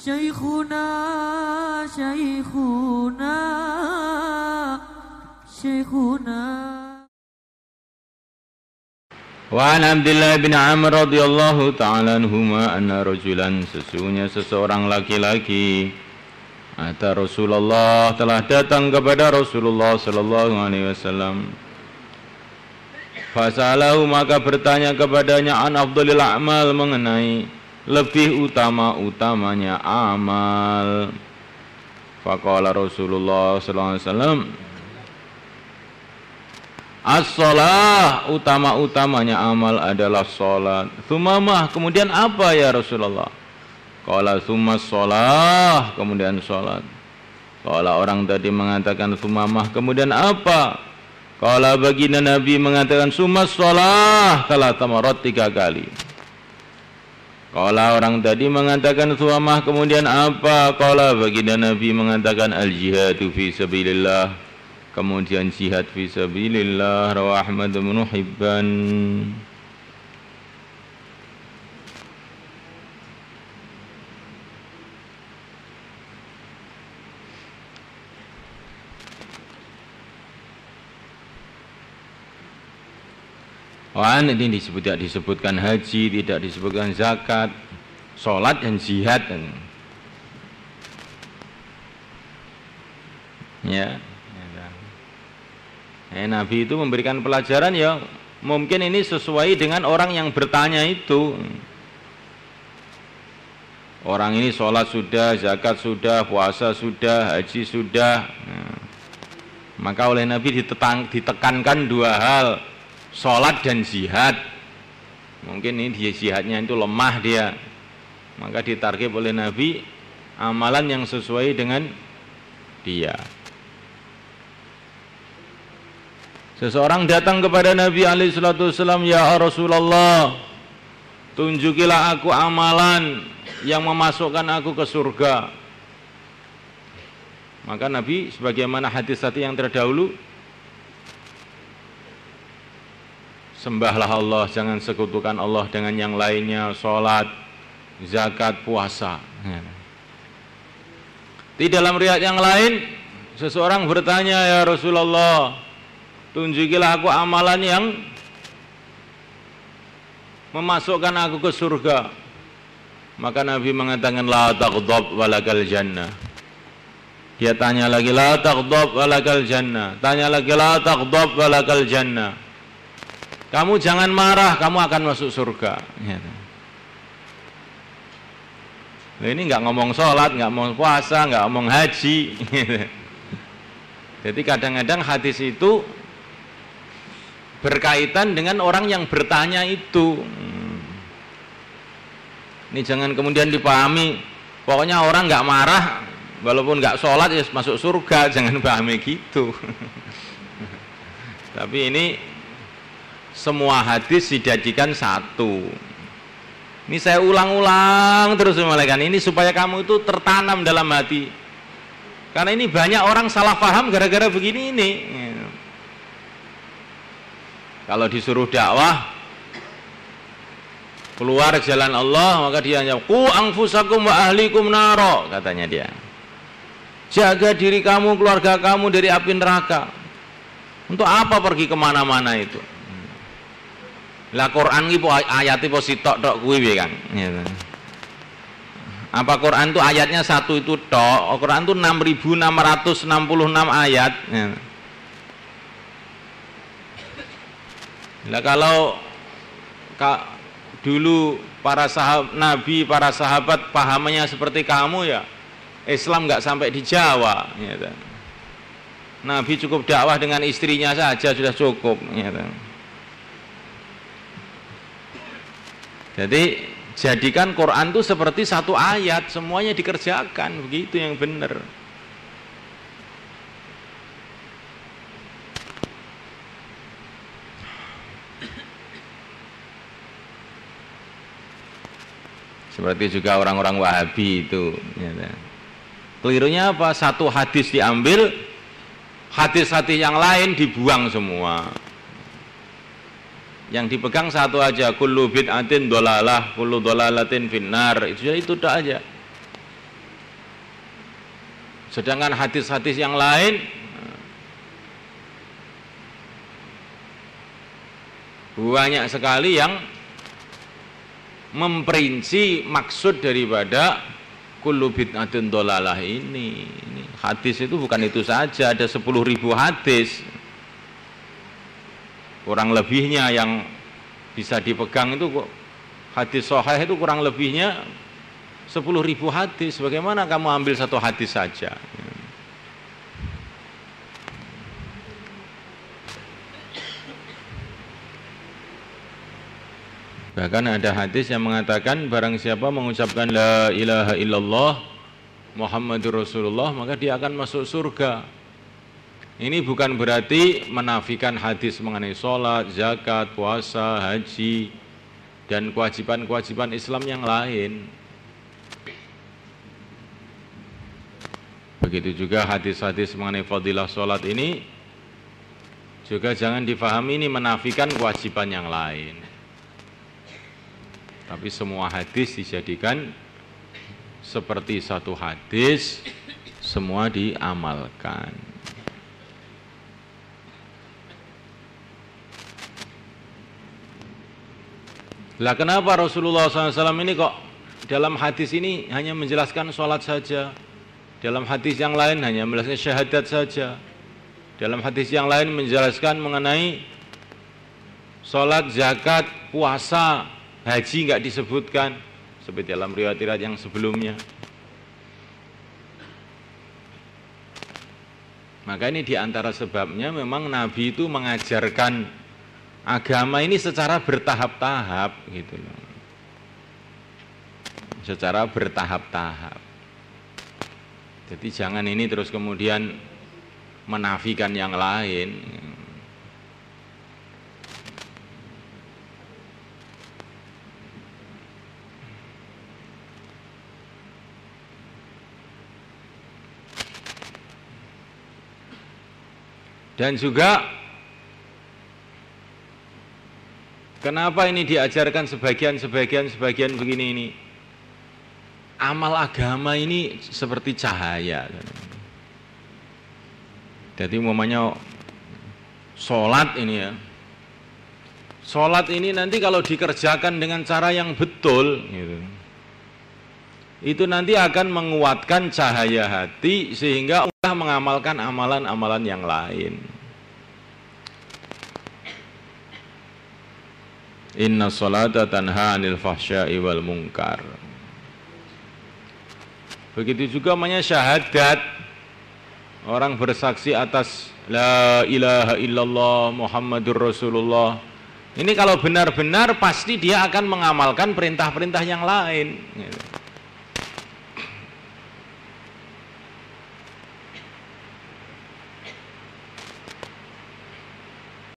Syekhuna Syekhuna Syekhuna. Wa an Abdullah bin Amr radhiyallahu ta'ala anhuma anna rajulan, sesungguhnya seseorang laki-laki, ata Rasulullah, telah datang kepada Rasulullah sallallahu alaihi wasallam. Fasalahu, maka bertanya kepadanya, an afdhalil a'mal, mengenai lebih utama-utamanya amal. Faqala Rasulullah sallallahu alaihi wasallam, as-shalah, utama-utamanya amal adalah salat. Tsumamah, kemudian apa ya Rasulullah? Qala tsummas shalah, kemudian salat. Qala, orang tadi mengatakan tsumamah, kemudian apa? Qala, baginda Nabi mengatakan tsummas shalah, thalatha marat, 3 kali. Qala, orang tadi mengatakan tsumamah, kemudian apa? Qala, baginda Nabi mengatakan al-jihadu fi sabilillah, kemudian jihad fi sabilillah. Rawah Ahmad bin Hibban. Wan, ini tidak disebutkan haji, tidak disebutkan zakat, sholat dan jihad. Ya. Nabi itu memberikan pelajaran, ya mungkin ini sesuai dengan orang yang bertanya itu. Orang ini sholat sudah, zakat sudah, puasa sudah, haji sudah. Maka oleh Nabi ditekankan 2 hal, sholat dan jihad. Mungkin ini jihadnya itu lemah dia, maka ditarget oleh Nabi amalan yang sesuai dengan dia. Seseorang datang kepada Nabi alaihissalam, ya Rasulullah, tunjukilah aku amalan yang memasukkan aku ke surga. Maka Nabi, sebagaimana hadis tadi yang terdahulu, sembahlah Allah, jangan sekutukan Allah dengan yang lainnya, sholat, zakat, puasa. Di dalam riwayat yang lain, seseorang bertanya, ya Rasulullah, tunjukilah aku amalan yang memasukkan aku ke surga. Maka Nabi mengatakan, la taghdab walakal jannah. Dia tanya lagi, la taghdab walakal jannah. Tanya lagi, la taghdab walakal jannah. Kamu jangan marah, kamu akan masuk surga. Ini nggak ngomong sholat, nggak ngomong puasa, nggak ngomong haji. Jadi kadang-kadang hadis itu berkaitan dengan orang yang bertanya itu. Ini jangan kemudian dipahami, pokoknya orang nggak marah, walaupun nggak sholat ya masuk surga. Jangan pahami gitu. Tapi ini semua hadis dijadikan satu. Ini saya ulang-ulang terus malaikat ini supaya kamu itu tertanam dalam hati. Karena ini banyak orang salah paham gara-gara begini ini. Kalau disuruh dakwah keluar jalan Allah, maka dia hanya qu anfusakum wa ahlikum naro, katanya dia. Jaga diri kamu, keluarga kamu dari api neraka. Untuk apa pergi kemana-mana itu? Lah Quran iki ayate po sitok-tok kuwi kan. Apa Quran itu ayatnya satu itu tok? Quran itu 6.666 ayat. Lah kalau dulu para sahabat Nabi, para sahabat pahamannya seperti kamu, ya Islam nggak sampai di Jawa. Nabi cukup dakwah dengan istrinya saja sudah cukup. Jadi jadikan Quran itu seperti satu ayat, semuanya dikerjakan, begitu yang benar. Seperti juga orang-orang Wahabi itu. Kelirunya apa? Satu hadis diambil, hadis-hadis yang lain dibuang semua. Yang dipegang satu aja, kullu bid'atin dhalalah, kullu dhalalatin finnar. Itu dah aja. Sedangkan hadis-hadis yang lain banyak sekali yang memperinci maksud daripada kullu bid'atin dhalalah ini. Hadis itu bukan itu saja, ada 10.000 hadis. Kurang lebihnya yang bisa dipegang itu hadis sahih itu kurang lebihnya 10.000 hadis. Bagaimana kamu ambil satu hadis saja? Bahkan ada hadis yang mengatakan barang siapa mengucapkan la ilaha illallah Muhammadur Rasulullah maka dia akan masuk surga. Ini bukan berarti menafikan hadis mengenai sholat, zakat, puasa, haji dan kewajiban-kewajiban Islam yang lain. Begitu juga hadis-hadis mengenai fadilah sholat ini juga jangan difahami ini menafikan kewajiban yang lain. Tapi semua hadis dijadikan seperti satu hadis, semua diamalkan. Lah kenapa Rasulullah SAW ini kok dalam hadis ini hanya menjelaskan sholat saja, dalam hadis yang lain hanya menjelaskan syahadat saja, dalam hadis yang lain menjelaskan mengenai sholat, zakat, puasa, haji nggak disebutkan seperti dalam riwayat-riwayat yang sebelumnya. Maka ini diantara sebabnya memang Nabi itu mengajarkan agama ini secara bertahap-tahap gitu loh. Secara bertahap-tahap. Jadi jangan ini terus kemudian menafikan yang lain. Dan juga kenapa ini diajarkan sebagian begini ini? Amal agama ini seperti cahaya. Jadi umpamanya sholat ini ya. Sholat ini nanti kalau dikerjakan dengan cara yang betul gitu, itu nanti akan menguatkan cahaya hati sehingga Allah mengamalkan amalan-amalan yang lain. Inna sholata tanha 'anil fahsya'i wal munkar. Begitu juga namanya syahadat. Orang bersaksi atas la ilaha illallah Muhammadur Rasulullah. Ini kalau benar-benar pasti dia akan mengamalkan perintah-perintah yang lain gitu.